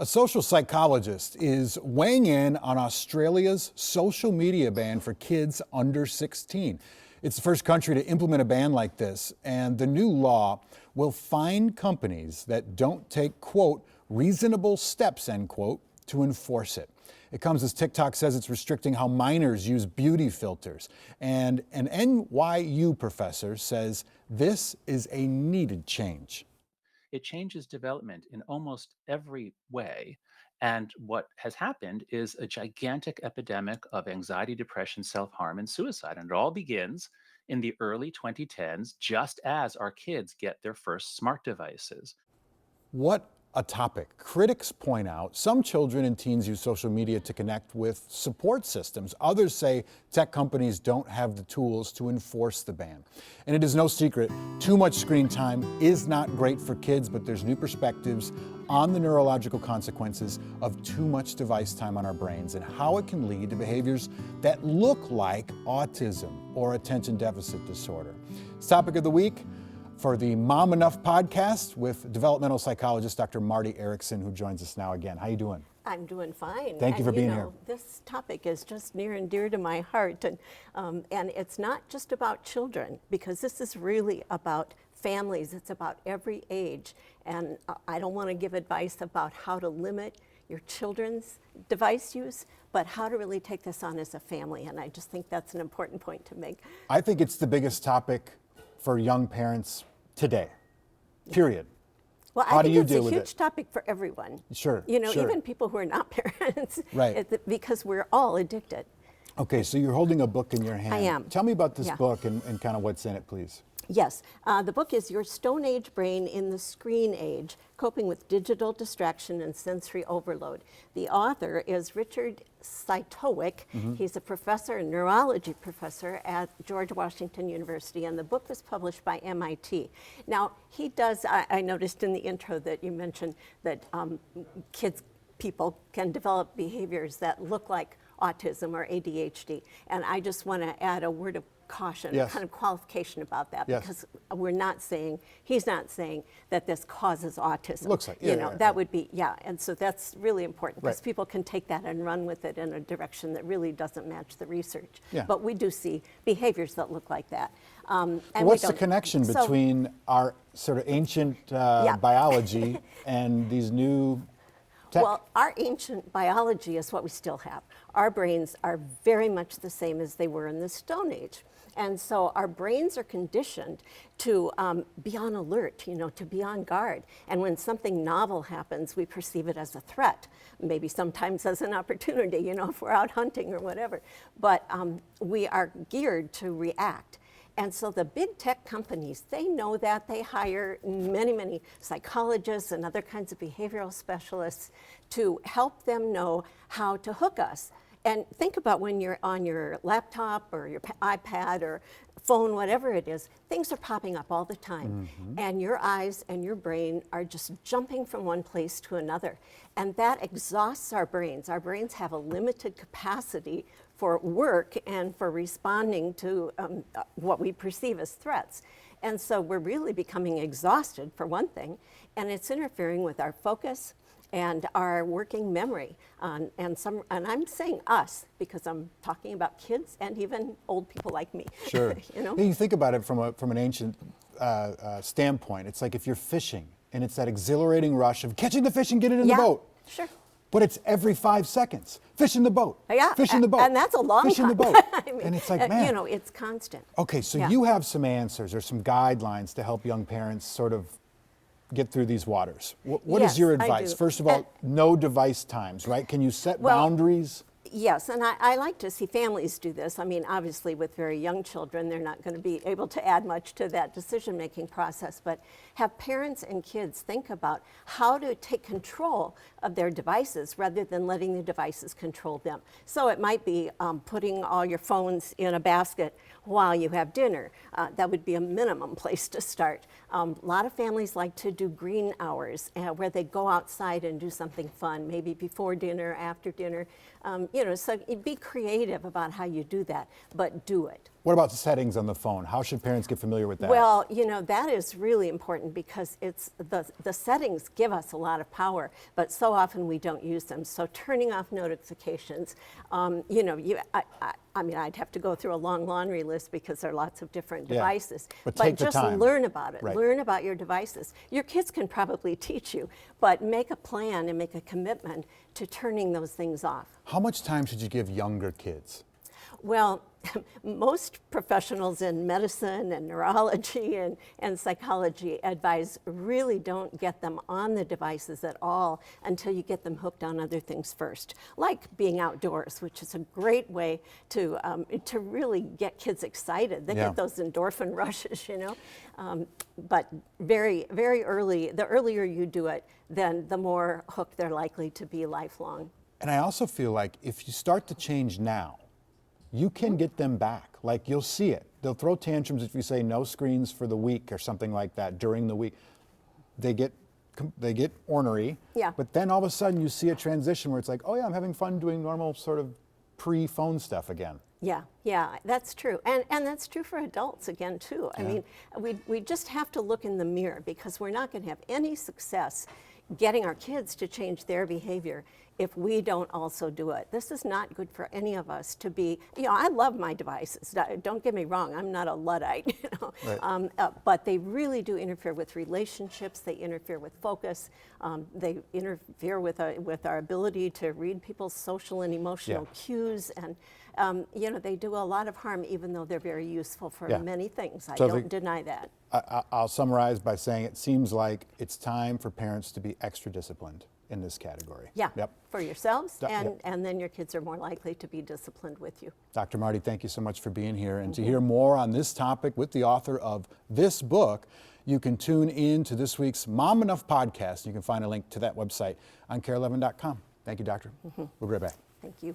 A social psychologist is weighing in on Australia's social media ban for kids under 16. It's the first country to implement a ban like this, and the new law will fine companies that don't take, quote, reasonable steps, end quote, to enforce it. It comes as TikTok says it's restricting how minors use beauty filters. And an NYU professor says this is a needed change. It changes development in almost every way. And what has happened is a gigantic epidemic of anxiety, depression, self harm, and suicide. And it all begins in the early 2010s, just as our kids get their first smart devices. What a topic. Critics point out some children and teens use social media to connect with support systems. Others say tech companies don't have the tools to enforce the ban. And it is no secret, too much screen time is not great for kids, but there's new perspectives on the neurological consequences of too much device time on our brains and how it can lead to behaviors that look like autism or attention deficit disorder. It's topic of the week for the Mom Enough podcast with developmental psychologist Dr. Marty Erickson, who joins us now again. How you doing? I'm doing fine. Thank you for being here. This topic is just near and dear to my heart, and it's not just about children, because this is really about families. It's about every age, and I don't want to give advice about how to limit your children's device use, but how to really take this on as a family, and I just think that's an important point to make. I think it's the biggest topic for young parents today, period. Well, How I do think you it's deal a with huge it? topic for everyone. Sure, Sure. sure. Even people who are not parents. Right. Because we're all addicted. Okay, so you're holding a book in your hand. I am. Tell me about this Yeah. book and kind of what's in it, please. Yes, the book is Your Stone Age Brain in the Screen Age, Coping with Digital Distraction and Sensory Overload. The author is Richard Cytowic. He's a professor, a neurology professor at George Washington University, and the book was published by MIT. Now, he does, I noticed in the intro that you mentioned that people can develop behaviors that look like autism or ADHD, and I just want to add a word of caution, Yes. kind of qualification about that, Yes. because he's not saying that this causes autism. Looks like, That would be, and so that's really important, because Right. people can take that and run with it in a direction that really doesn't match the research. Yeah. But we do see behaviors that look like that. And What's we the don't- connection so- between our sort of ancient biology and these new tech? Well, our ancient biology is what we still have. Our brains are very much the same as they were in the Stone Age. And so our brains are conditioned to be on alert, to be on guard. And when something novel happens, we perceive it as a threat, maybe sometimes as an opportunity, if we're out hunting or whatever. But we are geared to react. And so the big tech companies, they know that. They hire many, many psychologists and other kinds of behavioral specialists to help them know how to hook us. And think about when you're on your laptop or your iPad or phone, whatever it is, things are popping up all the time. And your eyes and your brain are just jumping from one place to another. And that exhausts our brains. Our brains have a limited capacity for work and for responding to what we perceive as threats. And so we're really becoming exhausted, for one thing, and it's interfering with our focus and our working memory. And I'm saying us, because I'm talking about kids and even old people like me. Sure. You know? You think about it from an ancient standpoint. It's like if you're fishing, and it's that exhilarating rush of catching the fish and get it in the boat. Sure. But it's every 5 seconds. Fish in the boat. Yeah, Fish in the boat. and that's a long Fish time. in the boat. I mean, and it's like, man. It's constant. Okay, so Yeah. you have some answers or some guidelines to help young parents sort of get through these waters. What is Yes, your I advice? do. First of all, no device times, right? Can you set Well, boundaries? Yes, and I like to see families do this. I mean, obviously, with very young children, they're not going to be able to add much to that decision-making process, but have parents and kids think about how to take control of their devices rather than letting the devices control them. So it might be putting all your phones in a basket while you have dinner. That would be a minimum place to start. A lot of families like to do green hours where they go outside and do something fun, maybe before dinner, after dinner. So be creative about how you do that, but do it. What about settings on the phone? How should parents get familiar with that? Well, that is really important because it's the settings give us a lot of power, but so often we don't use them. So turning off notifications, I mean, I'd have to go through a long laundry list because there are lots of different devices. But take the just time. learn about it. Right. Learn about your devices. Your kids can probably teach you, but make a plan and make a commitment to turning those things off. How much time should you give younger kids? Well, most professionals in medicine and neurology and psychology advise really don't get them on the devices at all until you get them hooked on other things first, like being outdoors, which is a great way to really get kids excited. They get those endorphin rushes, but very, very early, the earlier you do it, then the more hooked they're likely to be lifelong. And I also feel like if you start to change now, you can get them back. Like, you'll see it. They'll throw tantrums if you say no screens for the week or something like that during the week. They get ornery. Yeah. But then all of a sudden you see a transition where it's like, oh yeah, I'm having fun doing normal sort of pre-phone stuff again. Yeah, that's true. And that's true for adults again, too. I mean, we just have to look in the mirror because we're not going to have any success getting our kids to change their behavior if we don't also do it. This is not good for any of us to be, I love my devices. Don't get me wrong, I'm not a Luddite, Right. But they really do interfere with relationships, they interfere with focus, they interfere with our ability to read people's social and emotional cues, and they do a lot of harm even though they're very useful for many things. I don't deny that. I'll summarize by saying it seems like it's time for parents to be extra disciplined in this category. Yeah, Yep. for yourselves, Yep. and then your kids are more likely to be disciplined with you. Dr. Marty, thank you so much for being here. And to hear more on this topic with the author of this book, you can tune in to this week's Mom Enough podcast. You can find a link to that website on care11.com. Thank you, Doctor. We'll be right back. Thank you.